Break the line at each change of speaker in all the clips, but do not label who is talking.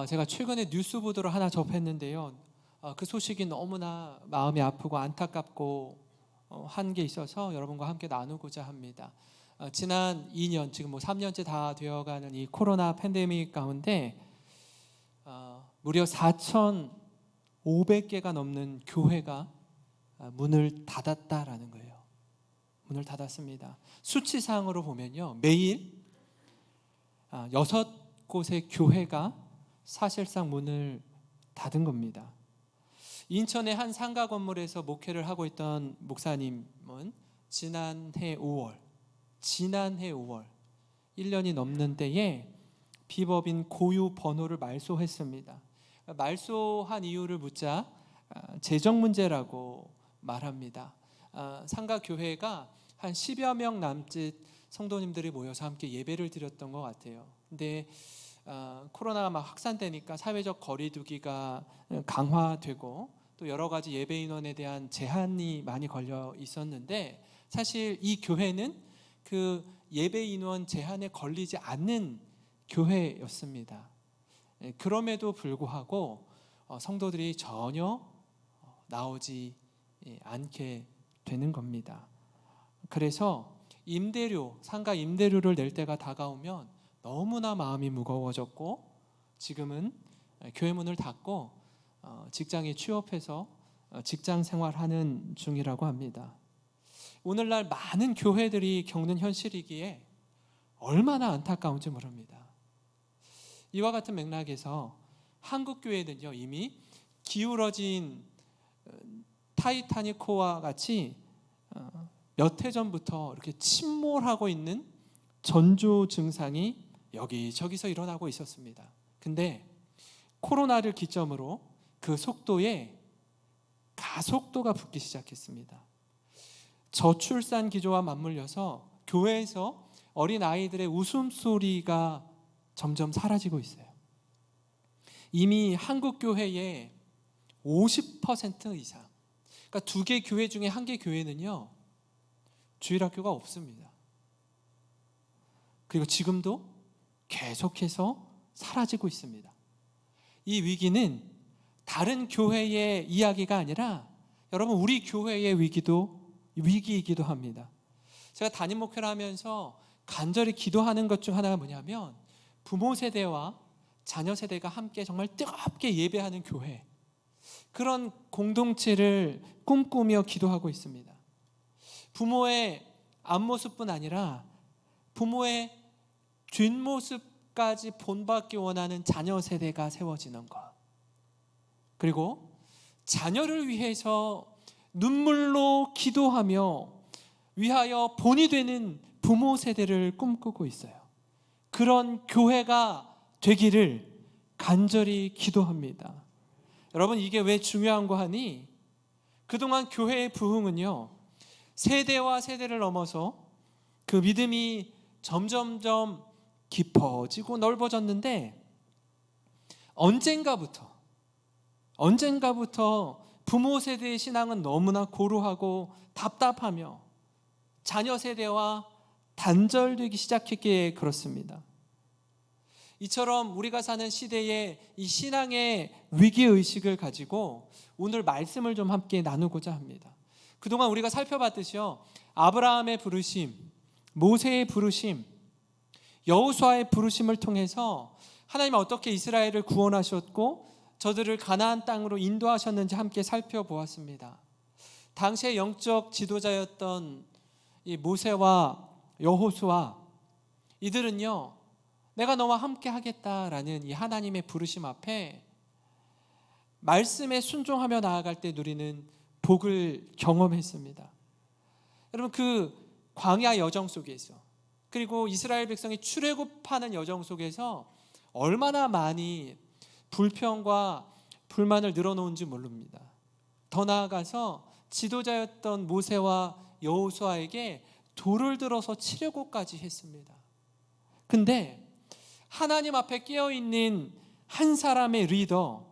제가 최근에 뉴스 보도를 하나 접했는데요. 그 소식이 너무나 마음이 아프고 안타깝고 한 게 있어서 여러분과 함께 나누고자 합니다. 지난 2년, 지금 3년째 다 되어가는 이 코로나 팬데믹 가운데 무려 4,500개가 넘는 교회가 문을 닫았다라는 거예요. 문을 닫았습니다. 수치상으로 보면요, 매일 6곳의 교회가 사실상 문을 닫은 겁니다. 인천의 한 상가 건물에서 목회를 하고 있던 목사님은 지난해 5월 1년이 넘는 때에 비법인 고유 번호를 말소했습니다. 말소한 이유를 묻자 재정 문제라고 말합니다. 상가 교회가 한 10여 명 남짓 성도님들이 모여서 함께 예배를 드렸던 것 같아요. 근데 코로나가 막 확산되니까 사회적 거리두기가 강화되고 또 여러 가지 예배 인원에 대한 제한이 많이 걸려 있었는데, 사실 이 교회는 그 예배 인원 제한에 걸리지 않는 교회였습니다. 그럼에도 불구하고 성도들이 전혀 나오지 않게 되는 겁니다. 그래서 상가 임대료를 낼 때가 다가오면 너무나 마음이 무거워졌고, 지금은 교회 문을 닫고 직장에 취업해서 직장 생활하는 중이라고 합니다. 오늘날 많은 교회들이 겪는 현실이기에 얼마나 안타까운지 모릅니다. 이와 같은 맥락에서 한국 교회는요, 이미 기울어진 타이타닉호와 같이 몇 해 전부터 이렇게 침몰하고 있는 전조 증상이 여기저기서 일어나고 있었습니다. 근데 코로나를 기점으로 그 속도에 가속도가 붙기 시작했습니다. 저출산 기조와 맞물려서 교회에서 어린 아이들의 웃음소리가 점점 사라지고 있어요. 이미 한국 교회의 50% 이상, 그러니까 2개 교회 중에 1개 교회는요, 주일학교가 없습니다. 그리고 지금도 계속해서 사라지고 있습니다. 이 위기는 다른 교회의 이야기가 아니라 여러분, 우리 교회의 위기이기도 합니다. 제가 담임 목회를 하면서 간절히 기도하는 것 중 하나가 뭐냐면, 부모 세대와 자녀 세대가 함께 정말 뜨겁게 예배하는 교회, 그런 공동체를 꿈꾸며 기도하고 있습니다. 부모의 앞모습뿐 아니라 부모의 뒷모습까지 본받기 원하는 자녀 세대가 세워지는 것, 그리고 자녀를 위해서 눈물로 기도하며 위하여 본이 되는 부모 세대를 꿈꾸고 있어요. 그런 교회가 되기를 간절히 기도합니다. 여러분, 이게 왜 중요한가 하니, 그동안 교회의 부흥은요, 세대와 세대를 넘어서 그 믿음이 점점점 깊어지고 넓어졌는데, 언젠가부터 부모 세대의 신앙은 너무나 고루하고 답답하며 자녀 세대와 단절되기 시작했기에 그렇습니다. 이처럼 우리가 사는 시대에 이 신앙의 위기의식을 가지고 오늘 말씀을 좀 함께 나누고자 합니다. 그동안 우리가 살펴봤듯이요, 아브라함의 부르심, 모세의 부르심, 여호수아의 부르심을 통해서 하나님은 어떻게 이스라엘을 구원하셨고 저들을 가나안 땅으로 인도하셨는지 함께 살펴보았습니다. 당시의 영적 지도자였던 이 모세와 여호수아, 이들은요, 내가 너와 함께 하겠다라는 이 하나님의 부르심 앞에 말씀에 순종하며 나아갈 때 누리는 복을 경험했습니다. 여러분, 그 광야 여정 속에서, 그리고 이스라엘 백성이 출애굽하는 여정 속에서 얼마나 많이 불평과 불만을 늘어놓은지 모릅니다. 더 나아가서 지도자였던 모세와 여호수아에게 돌을 들어서 치려고까지 했습니다. 근데 하나님 앞에 깨어있는 한 사람의 리더,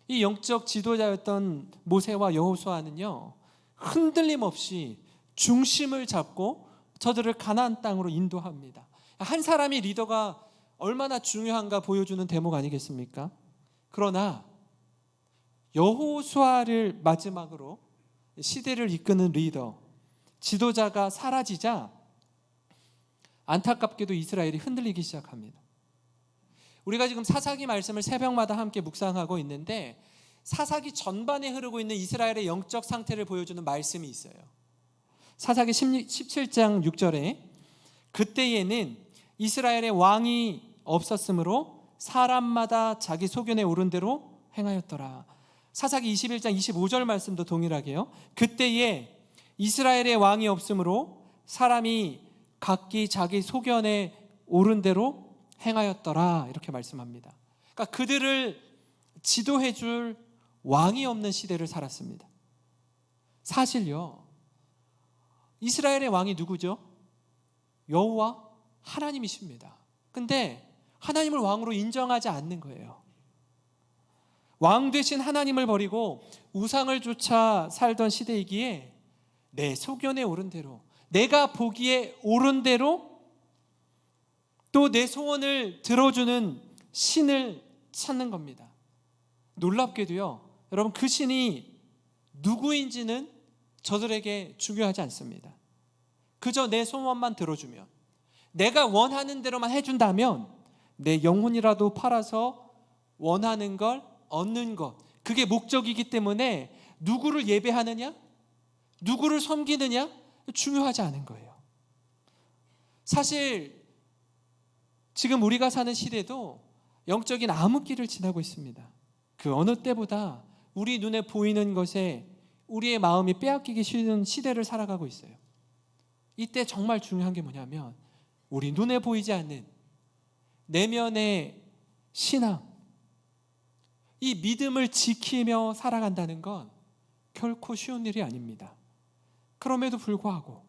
이 영적 지도자였던 모세와 여호수아는요, 흔들림 없이 중심을 잡고 저들을 가나안 땅으로 인도합니다. 한 사람이 리더가 얼마나 중요한가 보여주는 대목 아니겠습니까? 그러나 여호수아를 마지막으로 시대를 이끄는 리더, 지도자가 사라지자 안타깝게도 이스라엘이 흔들리기 시작합니다. 우리가 지금 사사기 말씀을 새벽마다 함께 묵상하고 있는데 사사기 전반에 흐르고 있는 이스라엘의 영적 상태를 보여주는 말씀이 있어요. 사사기 17장 6절에 그때에는 이스라엘의 왕이 없었으므로 사람마다 자기 소견에 오른 대로 행하였더라. 사사기 21장 25절 말씀도 동일하게요. 그때에 이스라엘의 왕이 없으므로 사람이 각기 자기 소견에 오른 대로 행하였더라. 이렇게 말씀합니다. 그러니까 그들을 지도해 줄 왕이 없는 시대를 살았습니다. 사실요, 이스라엘의 왕이 누구죠? 여호와 하나님이십니다. 근데 하나님을 왕으로 인정하지 않는 거예요. 왕 되신 하나님을 버리고 우상을 쫓아 살던 시대이기에 내 소견에 오른 대로, 내가 보기에 옳은 대로, 또 내 소원을 들어주는 신을 찾는 겁니다. 놀랍게도요, 여러분, 그 신이 누구인지는 저들에게 중요하지 않습니다. 그저 내 소원만 들어주면, 내가 원하는 대로만 해준다면 내 영혼이라도 팔아서 원하는 걸 얻는 것, 그게 목적이기 때문에 누구를 예배하느냐, 누구를 섬기느냐 중요하지 않은 거예요. 사실 지금 우리가 사는 시대도 영적인 암흑기를 지나고 있습니다. 그 어느 때보다 우리 눈에 보이는 것에 우리의 마음이 빼앗기기 쉬운 시대를 살아가고 있어요. 이때 정말 중요한 게 뭐냐면 우리 눈에 보이지 않는 내면의 신앙, 이 믿음을 지키며 살아간다는 건 결코 쉬운 일이 아닙니다. 그럼에도 불구하고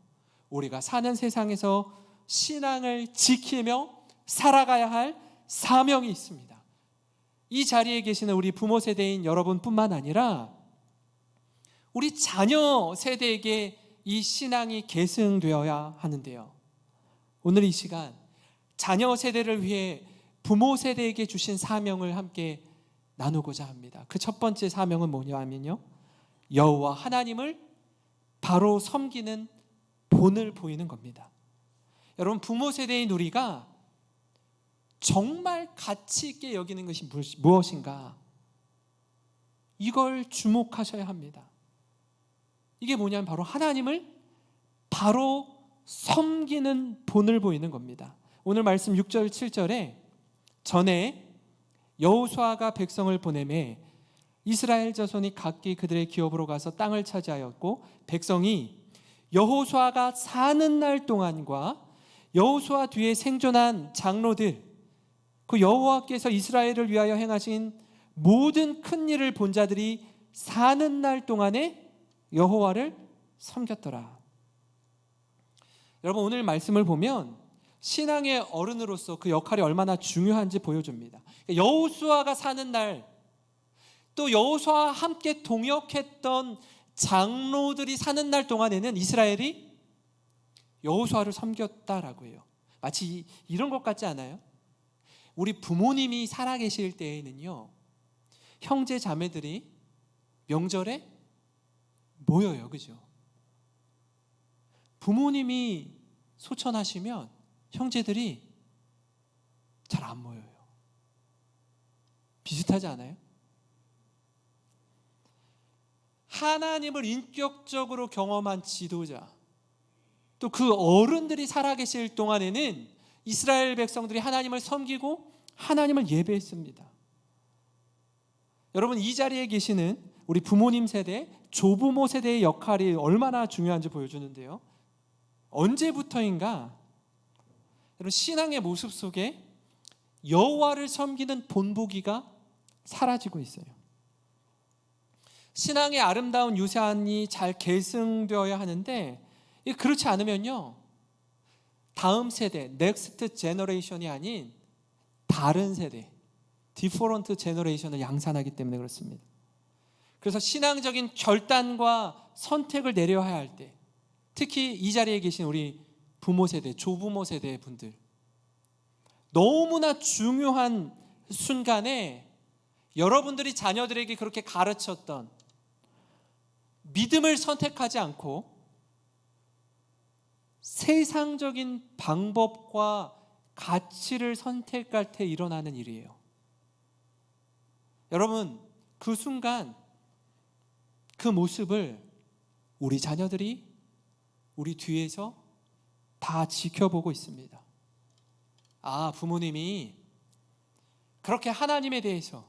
우리가 사는 세상에서 신앙을 지키며 살아가야 할 사명이 있습니다. 이 자리에 계시는 우리 부모 세대인 여러분뿐만 아니라 우리 자녀 세대에게 이 신앙이 계승되어야 하는데요. 오늘 이 시간 자녀 세대를 위해 부모 세대에게 주신 사명을 함께 나누고자 합니다. 그 첫 번째 사명은 뭐냐면요, 여호와 하나님을 바로 섬기는 본을 보이는 겁니다. 여러분, 부모 세대인 우리가 정말 가치 있게 여기는 것이 무엇인가, 이걸 주목하셔야 합니다. 이게 뭐냐면 바로 하나님을 바로 섬기는 본을 보이는 겁니다. 오늘 말씀 6절 7절에 전에 여호수아가 백성을 보내매 이스라엘 자손이 각기 그들의 기업으로 가서 땅을 차지하였고 백성이 여호수아가 사는 날 동안과 여호수아 뒤에 생존한 장로들, 그 여호와께서 이스라엘을 위하여 행하신 모든 큰 일을 본 자들이 사는 날 동안에 여호와를 섬겼더라. 여러분, 오늘 말씀을 보면 신앙의 어른으로서 그 역할이 얼마나 중요한지 보여줍니다. 여호수아가 사는 날, 또 여호수아와 함께 동역했던 장로들이 사는 날 동안에는 이스라엘이 여호수아를 섬겼다라고 해요. 마치 이런 것 같지 않아요? 우리 부모님이 살아계실 때에는요, 형제 자매들이 명절에 모여요. 그죠? 부모님이 소천하시면 형제들이 잘 안 모여요. 비슷하지 않아요? 하나님을 인격적으로 경험한 지도자, 또 그 어른들이 살아계실 동안에는 이스라엘 백성들이 하나님을 섬기고 하나님을 예배했습니다. 여러분, 이 자리에 계시는 우리 부모님 세대, 조부모 세대의 역할이 얼마나 중요한지 보여주는데요. 언제부터인가 여러분, 신앙의 모습 속에 여호와를 섬기는 본보기가 사라지고 있어요. 신앙의 아름다운 유산이 잘 계승되어야 하는데 그렇지 않으면요, 다음 세대, 넥스트 제너레이션이 아닌 다른 세대, 디퍼런트 제너레이션을 양산하기 때문에 그렇습니다. 그래서 신앙적인 결단과 선택을 내려야 할 때, 특히 이 자리에 계신 우리 부모 세대, 조부모 세대 분들, 너무나 중요한 순간에 여러분들이 자녀들에게 그렇게 가르쳤던 믿음을 선택하지 않고 세상적인 방법과 가치를 선택할 때 일어나는 일이에요. 여러분, 그 순간 그 모습을 우리 자녀들이 우리 뒤에서 다 지켜보고 있습니다. 부모님이 그렇게 하나님에 대해서,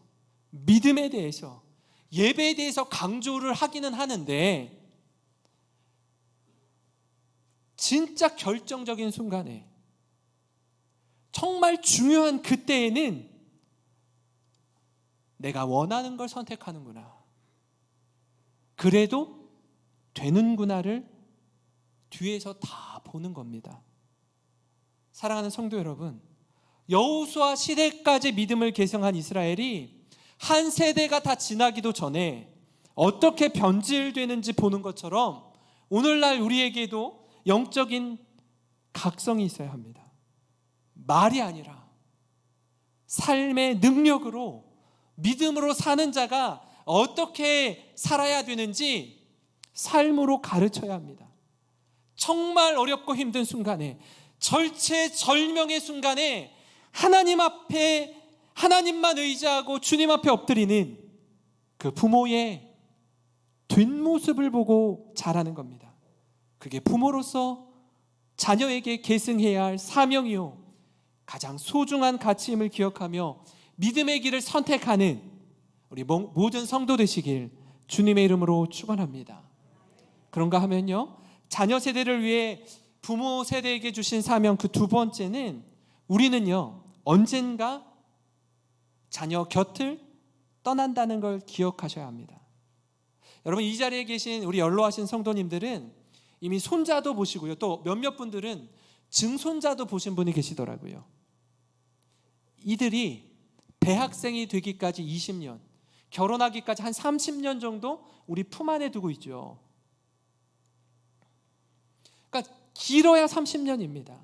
믿음에 대해서, 예배에 대해서 강조를 하기는 하는데 진짜 결정적인 순간에, 정말 중요한 그때에는 내가 원하는 걸 선택하는구나, 그래도 되는구나를 뒤에서 다 보는 겁니다. 사랑하는 성도 여러분, 여호수아 시대까지 믿음을 계승한 이스라엘이 한 세대가 다 지나기도 전에 어떻게 변질되는지 보는 것처럼 오늘날 우리에게도 영적인 각성이 있어야 합니다. 말이 아니라 삶의 능력으로, 믿음으로 사는 자가 어떻게 살아야 되는지 삶으로 가르쳐야 합니다. 정말 어렵고 힘든 순간에, 절체절명의 순간에 하나님 앞에, 하나님만 의지하고 주님 앞에 엎드리는 그 부모의 뒷모습을 보고 자라는 겁니다. 그게 부모로서 자녀에게 계승해야 할 사명이요, 가장 소중한 가치임을 기억하며 믿음의 길을 선택하는 우리 모든 성도 되시길 주님의 이름으로 축원합니다. 그런가 하면요, 자녀 세대를 위해 부모 세대에게 주신 사명 그 두 번째는, 우리는요 언젠가 자녀 곁을 떠난다는 걸 기억하셔야 합니다. 여러분, 이 자리에 계신 우리 연로하신 성도님들은 이미 손자도 보시고요, 또 몇몇 분들은 증손자도 보신 분이 계시더라고요. 이들이 대학생이 되기까지 20년, 결혼하기까지 한 30년 정도 우리 품 안에 두고 있죠. 그러니까 길어야 30년입니다.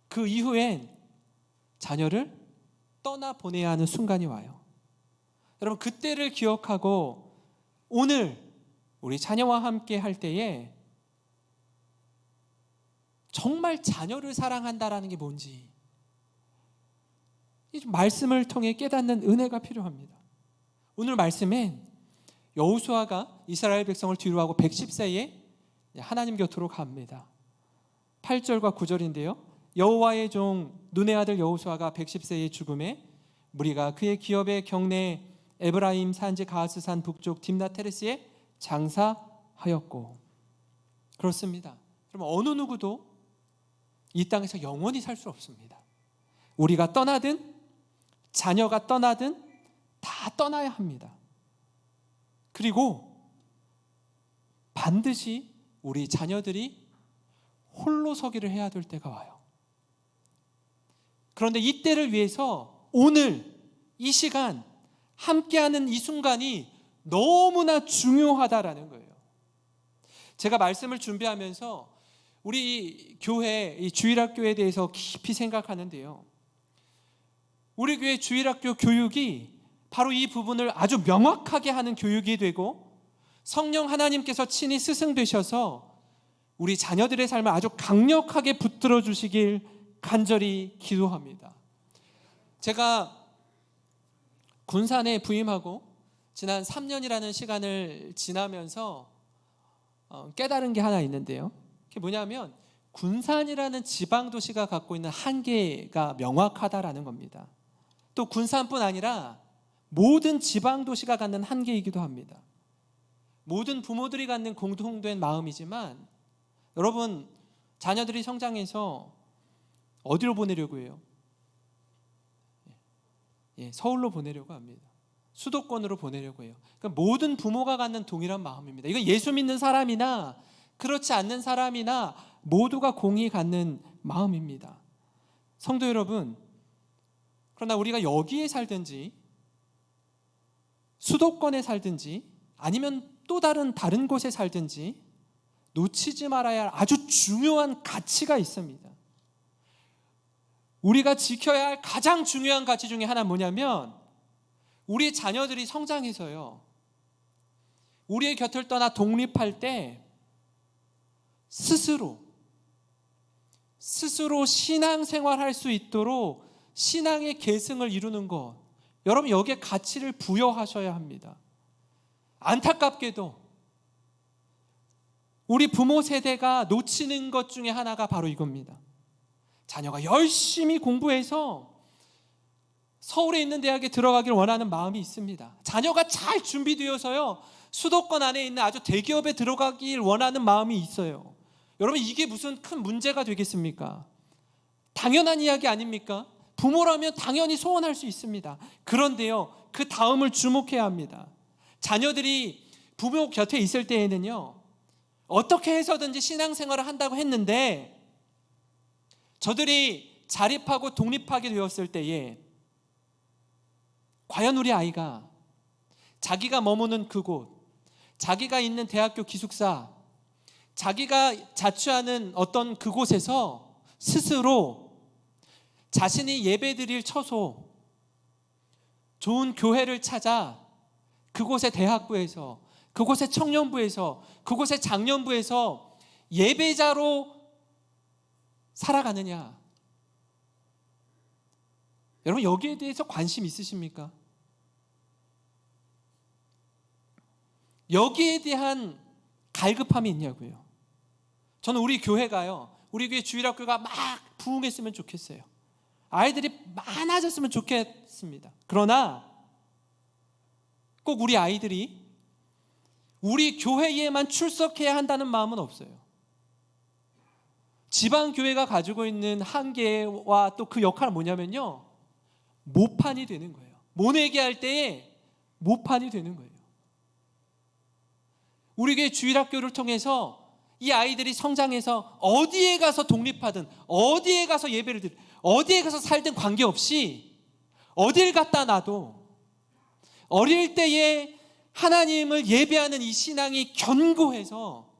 그 이후엔 자녀를 떠나보내야 하는 순간이 와요. 여러분, 그때를 기억하고 오늘 우리 자녀와 함께 할 때에 정말 자녀를 사랑한다라는 게 뭔지 이 말씀을 통해 깨닫는 은혜가 필요합니다. 오늘 말씀엔 여호수아가 이스라엘 백성을 뒤로하고 110세에 하나님 곁으로 갑니다. 8절과 9절인데요. 여호와의 종 눈의 아들 여호수아가 110세의 죽음에 무리가 그의 기업의 경내 에브라임 산지 가스산 북쪽 딥나테레스에 장사하였고. 그렇습니다. 그럼 어느 누구도 이 땅에서 영원히 살 수 없습니다. 우리가 떠나든 자녀가 떠나든 다 떠나야 합니다. 그리고 반드시 우리 자녀들이 홀로 서기를 해야 될 때가 와요. 그런데 이때를 위해서 오늘 이 시간 함께하는 이 순간이 너무나 중요하다라는 거예요. 제가 말씀을 준비하면서 우리 교회, 이 주일학교에 대해서 깊이 생각하는데요, 우리 교회 주일학교 교육이 바로 이 부분을 아주 명확하게 하는 교육이 되고 성령 하나님께서 친히 스승 되셔서 우리 자녀들의 삶을 아주 강력하게 붙들어 주시길 간절히 기도합니다. 제가 군산에 부임하고 지난 3년이라는 시간을 지나면서 깨달은 게 하나 있는데요, 그게 뭐냐면 군산이라는 지방도시가 갖고 있는 한계가 명확하다라는 겁니다. 또 군산뿐 아니라 모든 지방도시가 갖는 한계이기도 합니다. 모든 부모들이 갖는 공통된 마음이지만 여러분, 자녀들이 성장해서 어디로 보내려고 해요? 서울로 보내려고 합니다. 수도권으로 보내려고 해요. 그러니까 모든 부모가 갖는 동일한 마음입니다. 이건 예수 믿는 사람이나 그렇지 않는 사람이나 모두가 공히 갖는 마음입니다. 성도 여러분, 그러나 우리가 여기에 살든지 수도권에 살든지 아니면 또 다른 곳에 살든지 놓치지 말아야 할 아주 중요한 가치가 있습니다. 우리가 지켜야 할 가장 중요한 가치 중에 하나는 뭐냐면 우리 자녀들이 성장해서요, 우리의 곁을 떠나 독립할 때 스스로 신앙생활할 수 있도록 신앙의 계승을 이루는 것, 여러분 여기에 가치를 부여하셔야 합니다. 안타깝게도 우리 부모 세대가 놓치는 것 중에 하나가 바로 이겁니다. 자녀가 열심히 공부해서 서울에 있는 대학에 들어가길 원하는 마음이 있습니다. 자녀가 잘 준비되어서요, 수도권 안에 있는 아주 대기업에 들어가길 원하는 마음이 있어요. 여러분 이게 무슨 큰 문제가 되겠습니까? 당연한 이야기 아닙니까? 부모라면 당연히 소원할 수 있습니다. 그런데요, 그 다음을 주목해야 합니다. 자녀들이 부모 곁에 있을 때에는요, 어떻게 해서든지 신앙생활을 한다고 했는데 저들이 자립하고 독립하게 되었을 때에 과연 우리 아이가 자기가 머무는 그곳, 자기가 있는 대학교 기숙사, 자기가 자취하는 어떤 그곳에서 스스로 자신이 예배드릴 처소, 좋은 교회를 찾아 그곳의 대학부에서, 그곳의 청년부에서, 그곳의 장년부에서 예배자로 살아가느냐? 여러분 여기에 대해서 관심 있으십니까? 여기에 대한 갈급함이 있냐고요. 저는 우리 교회가요, 우리 교회 주일학교가 막 부흥했으면 좋겠어요. 아이들이 많아졌으면 좋겠습니다. 그러나 꼭 우리 아이들이 우리 교회에만 출석해야 한다는 마음은 없어요. 지방교회가 가지고 있는 한계와 또 그 역할은 뭐냐면요, 모판이 되는 거예요. 모내기 할 때에 모판이 되는 거예요. 우리 교회 주일학교를 통해서 이 아이들이 성장해서 어디에 가서 독립하든, 어디에 가서 예배를 드리든, 어디에 가서 살든 관계없이 어딜 갖다 놔도 어릴 때에 하나님을 예배하는 이 신앙이 견고해서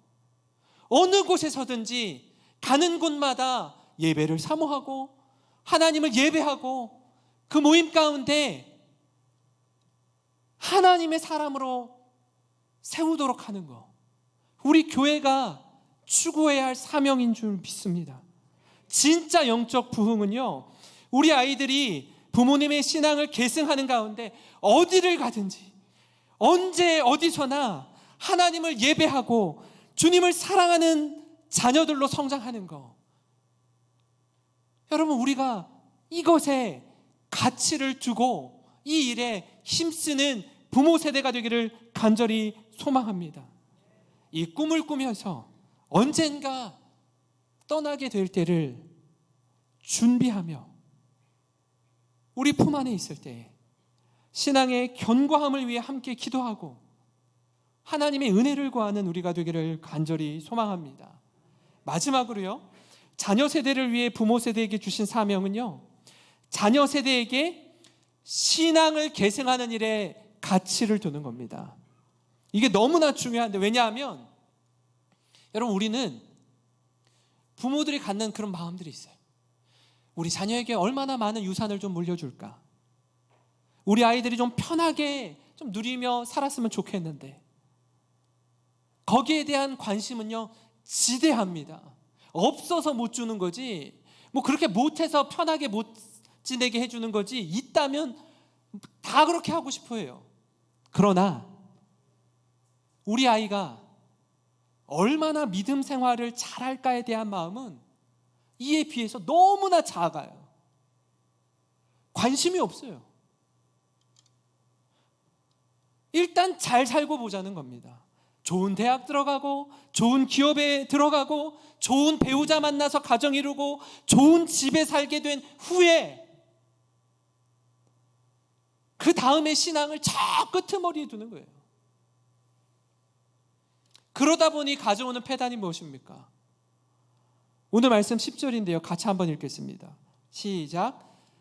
어느 곳에서든지 가는 곳마다 예배를 사모하고 하나님을 예배하고 그 모임 가운데 하나님의 사람으로 세우도록 하는 것, 우리 교회가 추구해야 할 사명인 줄 믿습니다. 진짜 영적 부흥은요, 우리 아이들이 부모님의 신앙을 계승하는 가운데 어디를 가든지 언제 어디서나 하나님을 예배하고 주님을 사랑하는 자녀들로 성장하는 것, 여러분 우리가 이것에 가치를 두고 이 일에 힘쓰는 부모 세대가 되기를 간절히 소망합니다. 이 꿈을 꾸면서 언젠가 떠나게 될 때를 준비하며 우리 품 안에 있을 때 신앙의 견고함을 위해 함께 기도하고 하나님의 은혜를 구하는 우리가 되기를 간절히 소망합니다. 마지막으로요, 자녀 세대를 위해 부모 세대에게 주신 사명은요, 자녀 세대에게 신앙을 계승하는 일에 가치를 두는 겁니다. 이게 너무나 중요한데, 왜냐하면 여러분 우리는 부모들이 갖는 그런 마음들이 있어요. 우리 자녀에게 얼마나 많은 유산을 좀 물려줄까, 우리 아이들이 좀 편하게 좀 누리며 살았으면 좋겠는데, 거기에 대한 관심은요 지대합니다. 없어서 못 주는 거지, 뭐 그렇게 못해서 편하게 못 지내게 해주는 거지, 있다면 다 그렇게 하고 싶어 해요. 그러나 우리 아이가 얼마나 믿음 생활을 잘할까에 대한 마음은 이에 비해서 너무나 작아요. 관심이 없어요. 일단 잘 살고 보자는 겁니다. 좋은 대학 들어가고, 좋은 기업에 들어가고, 좋은 배우자 만나서 가정 이루고, 좋은 집에 살게 된 후에 그 다음에 신앙을 저 끄트머리에 두는 거예요. 그러다 보니 가져오는 폐단이 무엇입니까? 오늘 말씀 10절인데요, 같이 한번 읽겠습니다. 시작.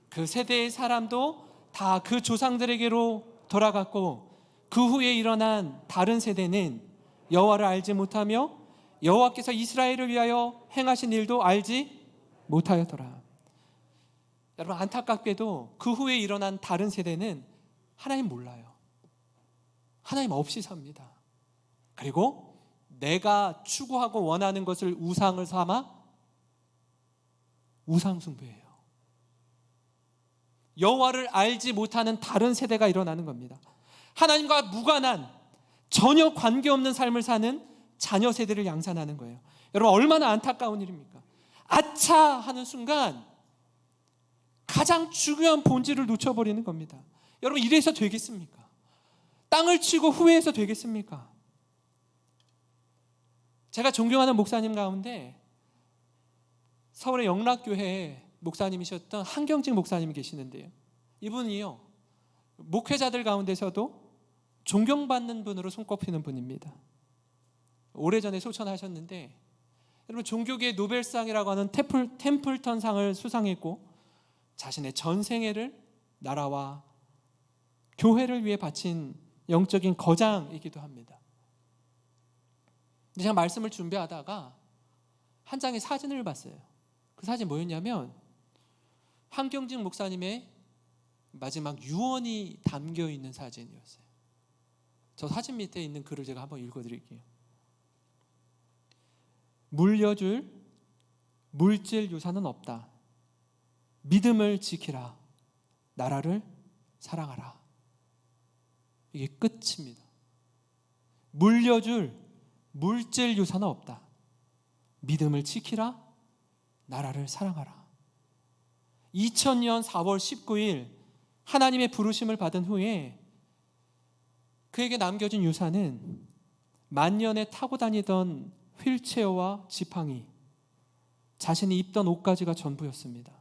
그 세대의 사람도 다 그 조상들에게로 돌아갔고 그 후에 일어난 다른 세대는 여호와를 알지 못하며 여호와께서 이스라엘을 위하여 행하신 일도 알지 못하였더라. 여러분, 안타깝게도 그 후에 일어난 다른 세대는 하나님 몰라요. 하나님 없이 삽니다. 그리고 내가 추구하고 원하는 것을 우상을 삼아 우상숭배해요. 여호와를 알지 못하는 다른 세대가 일어나는 겁니다. 하나님과 무관한, 전혀 관계없는 삶을 사는 자녀 세대를 양산하는 거예요. 여러분, 얼마나 안타까운 일입니까? 아차 하는 순간 가장 중요한 본질을 놓쳐버리는 겁니다. 여러분, 이래서 되겠습니까? 땅을 치고 후회해서 되겠습니까? 제가 존경하는 목사님 가운데 서울의 영락교회에 목사님이셨던 한경직 목사님이 계시는데요, 이분이요, 목회자들 가운데서도 존경받는 분으로 손꼽히는 분입니다. 오래전에 소천하셨는데, 여러분, 종교계의 노벨상이라고 하는 템플턴상을 수상했고 자신의 전생애를 나라와 교회를 위해 바친 영적인 거장이기도 합니다. 제가 말씀을 준비하다가 한 장의 사진을 봤어요. 그 사진 뭐였냐면 한경직 목사님의 마지막 유언이 담겨 있는 사진이었어요. 저 사진 밑에 있는 글을 제가 한번 읽어드릴게요. 물려줄 물질 유산은 없다. 믿음을 지키라. 나라를 사랑하라. 이게 끝입니다. 물려줄 물질 유산은 없다. 믿음을 지키라. 나라를 사랑하라. 2000년 4월 19일 하나님의 부르심을 받은 후에 그에게 남겨진 유산은 만년에 타고 다니던 휠체어와 지팡이, 자신이 입던 옷가지가 전부였습니다.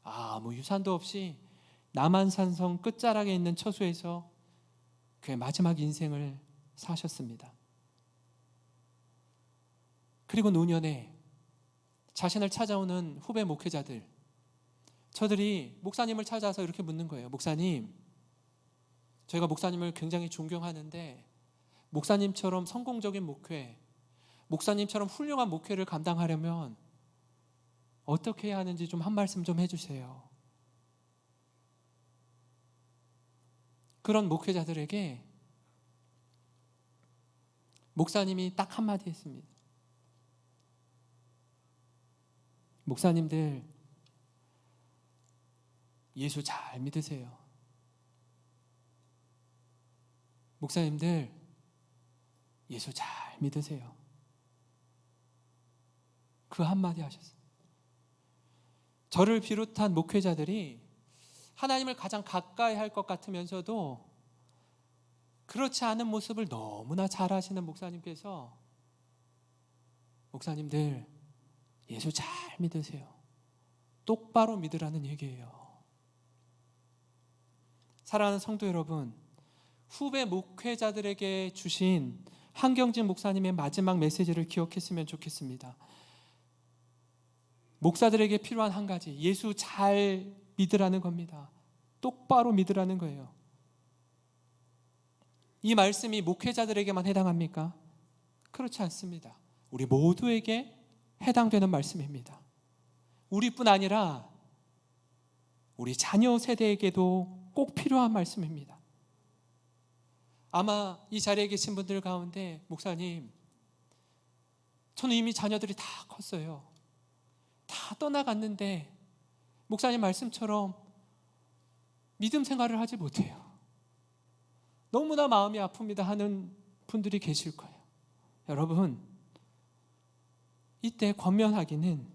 아무 유산도 없이 남한산성 끝자락에 있는 처소에서 그의 마지막 인생을 사셨습니다. 그리고 노년에 자신을 찾아오는 후배 목회자들, 저들이 목사님을 찾아서 이렇게 묻는 거예요. 목사님, 저희가 목사님을 굉장히 존경하는데 목사님처럼 성공적인 목회, 목사님처럼 훌륭한 목회를 감당하려면 어떻게 해야 하는지 좀 한 말씀 좀 해주세요. 그런 목회자들에게 목사님이 딱 한마디 했습니다. 목사님들, 예수 잘 믿으세요. 목사님들, 예수 잘 믿으세요. 그 한마디 하셨어요. 저를 비롯한 목회자들이 하나님을 가장 가까이 할 것 같으면서도 그렇지 않은 모습을 너무나 잘 아시는 목사님께서 목사님들, 예수 잘 믿으세요. 똑바로 믿으라는 얘기예요. 사랑하는 성도 여러분, 후배 목회자들에게 주신 한경직 목사님의 마지막 메시지를 기억했으면 좋겠습니다. 목사들에게 필요한 한 가지, 예수 잘 믿으라는 겁니다. 똑바로 믿으라는 거예요. 이 말씀이 목회자들에게만 해당합니까? 그렇지 않습니다. 우리 모두에게 해당되는 말씀입니다. 우리뿐 아니라 우리 자녀 세대에게도 꼭 필요한 말씀입니다. 아마 이 자리에 계신 분들 가운데 목사님, 저는 이미 자녀들이 다 컸어요. 다 떠나갔는데 목사님 말씀처럼 믿음 생활을 하지 못해요. 너무나 마음이 아픕니다 하는 분들이 계실 거예요. 여러분, 이때 권면하기는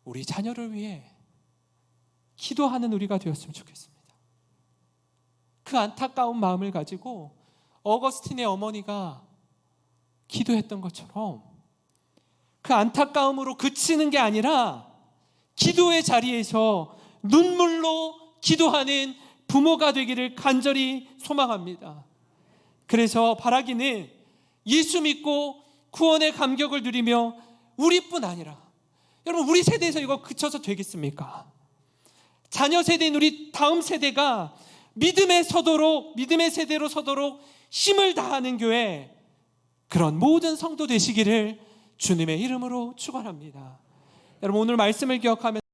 우리 자녀를 위해 기도하는 우리가 되었으면 좋겠습니다. 그 안타까운 마음을 가지고 어거스틴의 어머니가 기도했던 것처럼 그 안타까움으로 그치는 게 아니라 기도의 자리에서 눈물로 기도하는 부모가 되기를 간절히 소망합니다. 그래서 바라기는 예수 믿고 구원의 감격을 누리며 우리뿐 아니라, 여러분, 우리 세대에서 이거 그쳐서 되겠습니까? 자녀 세대인 우리 다음 세대가 믿음의 세대로 서도록 힘을 다하는 교회, 그런 모든 성도 되시기를 주님의 이름으로 축원합니다. 여러분, 오늘 말씀을 기억하면서